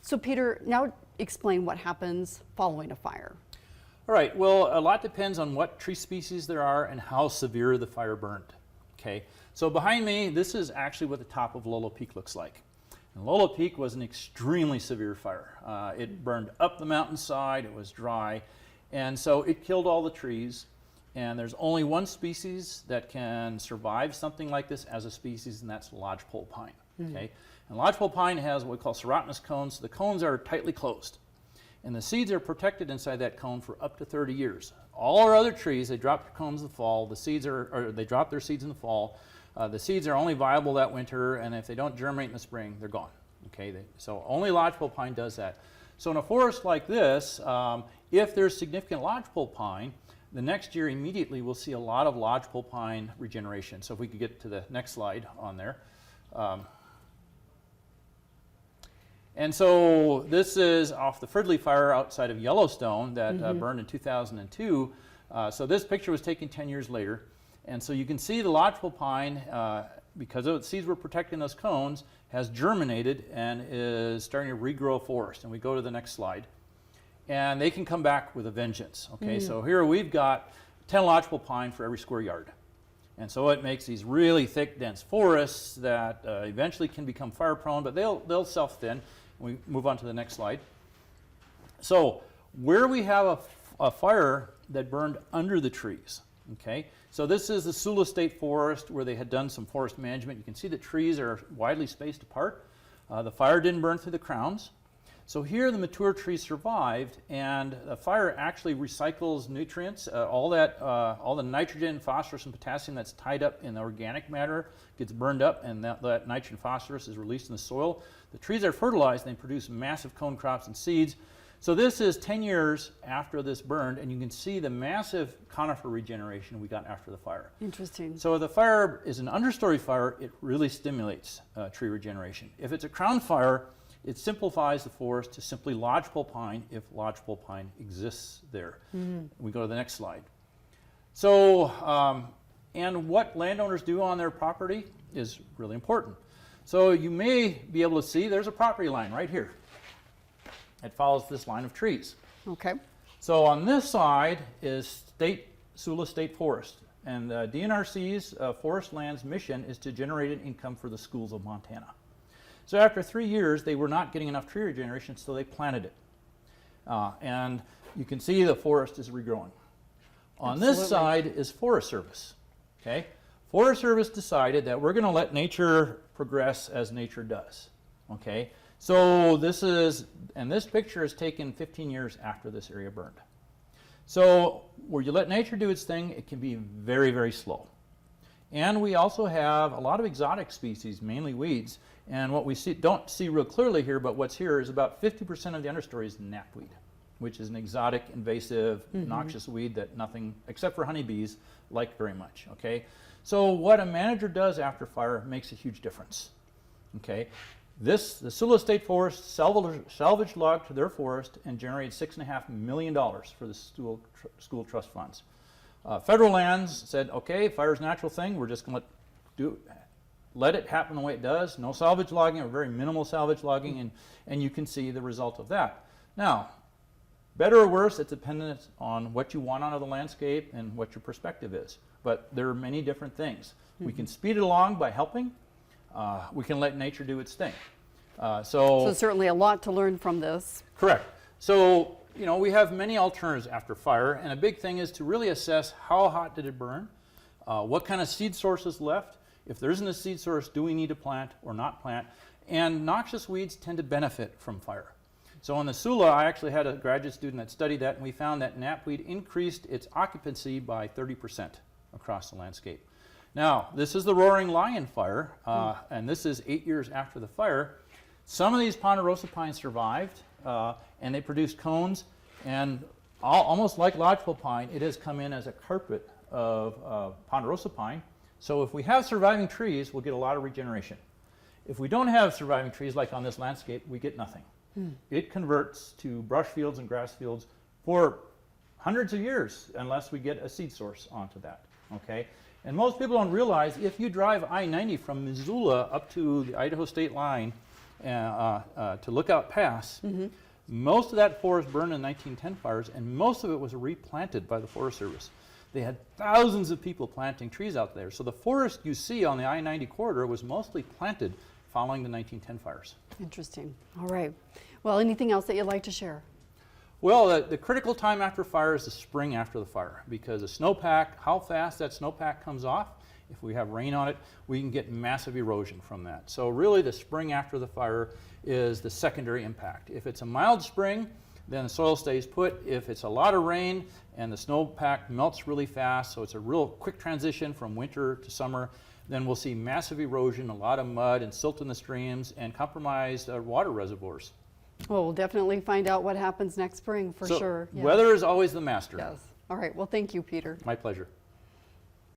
So Peter, now explain what happens following a fire. All right, well, a lot depends on what tree species there are and how severe the fire burned. Okay, so behind me, this is actually what the top of Lolo Peak looks like. And Lolo Peak was an extremely severe fire. It burned up the mountainside, it was dry, and so it killed all the trees. And there's only one species that can survive something like this as a species, and that's lodgepole pine. Okay, and lodgepole pine has what we call serotinous cones. The cones are tightly closed, and the seeds are protected inside that cone for up to 30 years. All our other trees, they drop their cones in the fall. The seeds or they drop their seeds in the fall. The seeds are only viable that winter, and if they don't germinate in the spring, they're gone. Okay, so only lodgepole pine does that. So in a forest like this, if there's significant lodgepole pine, the next year immediately we'll see a lot of lodgepole pine regeneration. So if we could get to the next slide on there. And so this is off the Fridley fire outside of Yellowstone that burned in 2002. So this picture was taken 10 years later. And so you can see the lodgepole pine, because the seeds were protecting those cones, has germinated and is starting to regrow a forest. And we go to the next slide. And they can come back with a vengeance. Okay, so here we've got 10 lodgepole pine for every square yard. And so it makes these really thick, dense forests that eventually can become fire prone, but they'll self-thin. We move on to the next slide. So where we have a fire that burned under the trees, okay? So this is the Missoula State Forest where they had done some forest management. You can see the trees are widely spaced apart. The fire didn't burn through the crowns. So here the mature trees survived, and the fire actually recycles nutrients. All the nitrogen, phosphorus, and potassium that's tied up in the organic matter gets burned up, and that nitrogen, phosphorus is released in the soil. The trees are fertilized, and they produce massive cone crops and seeds. So this is 10 years after this burned, and you can see the massive conifer regeneration we got after the fire. Interesting. So if the fire is an understory fire, it really stimulates tree regeneration. If it's a crown fire, it simplifies the forest to simply lodgepole pine if lodgepole pine exists there. We go to the next slide. So, and what landowners do on their property is really important. So you may be able to see there's a property line right here. It follows this line of trees. Okay. So on this side is Missoula State Forest. And the DNRC's Forest Lands mission is to generate an income for the schools of Montana. So after 3 years, they were not getting enough tree regeneration, so they planted it. And you can see the forest is regrowing. On this side is Forest Service. Okay? Forest Service decided that we're going to let nature progress as nature does. Okay? So this picture is taken 15 years after this area burned. So where you let nature do its thing, it can be very, very slow. And we also have a lot of exotic species, mainly weeds. And what we don't see real clearly here, but what's here is about 50% of the understory is knapweed, which is an exotic, invasive, noxious weed that nothing, except for honeybees, like very much. Okay? So what a manager does after fire makes a huge difference. Okay? The Missoula State Forest salvage logged to their forest and generated $6.5 million for the school trust funds. Federal lands said, okay, fire's a natural thing, we're just going to let it happen the way it does. No salvage logging or very minimal salvage logging, and you can see the result of that. Now, better or worse, it's dependent on what you want out of the landscape and what your perspective is. But there are many different things. We can speed it along by helping. We can let nature do its thing. So certainly a lot to learn from this. Correct. So, you know, we have many alternatives after fire, and a big thing is to really assess how hot did it burn, what kind of seed source is left. If there isn't a seed source, do we need to plant or not plant? And noxious weeds tend to benefit from fire. So in the Missoula, I actually had a graduate student that studied that, and we found that knapweed increased its occupancy by 30% across the landscape. Now, this is the Roaring Lion fire, and this is 8 years after the fire. Some of these ponderosa pines survived, and they produced cones, and almost like lodgepole pine, it has come in as a carpet of ponderosa pine. So if we have surviving trees, we'll get a lot of regeneration. If we don't have surviving trees, like on this landscape, we get nothing. It converts to brush fields and grass fields for hundreds of years unless we get a seed source onto that. Okay? And most people don't realize if you drive I-90 from Missoula up to the Idaho state line, to Lookout Pass, most of that forest burned in the 1910 fires, and most of it was replanted by the Forest Service. They had thousands of people planting trees out there. So the forest you see on the I-90 corridor was mostly planted following the 1910 fires. Interesting. All right. Well, anything else that you'd like to share? Well, the critical time after fire is the spring after the fire, because the snowpack, how fast that snowpack comes off, if we have rain on it, we can get massive erosion from that. So really the spring after the fire is the secondary impact. If it's a mild spring, then the soil stays put. If it's a lot of rain and the snowpack melts really fast, so it's a real quick transition from winter to summer, then we'll see massive erosion, a lot of mud and silt in the streams, and compromised water reservoirs. Well, we'll definitely find out what happens next spring for So sure. Yeah. weather is always the master. Yes. All right. Well, thank you, Peter. My pleasure.